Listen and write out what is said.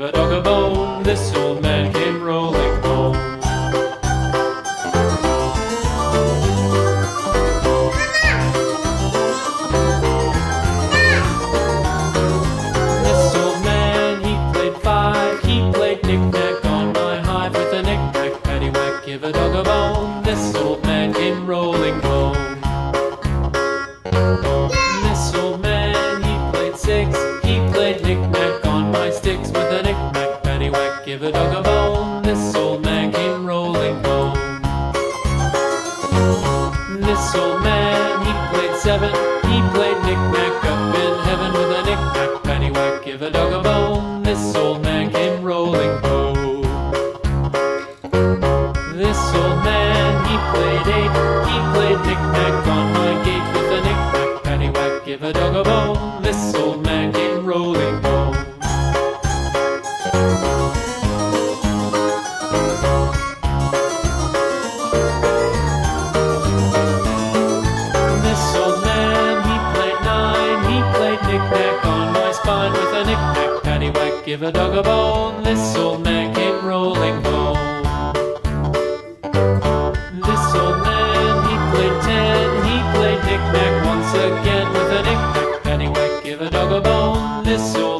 give a dog a bone. This old man came rolling home. This old man, he played five. He played knick-knack on my hive with a knick-knack, paddywhack, give a dog a bone. This old man came rolling home. This old man, he played six. He played knick-knack on my sticks with a knick-knack, paddywhack, give a dog a bone. This old man came rolling home. This old man, he played seven. He played knick-knack up in heaven with a knick-knack, paddywhack, give a dog a bone. This old man came rolling home. This old man, he played eight. He played knick-knack on my gate with a knick-knack, paddywhack, give a dog a bone. This old man came rolling home. This old man, he played nine. He played knick-knack on my spine with a knick-knack, paddywhack, give a dog a bone. This old man came rolling home. This old man, he played ten. He played knick-knack once again with a knick-knack, paddywhack, give a dog a bone. This old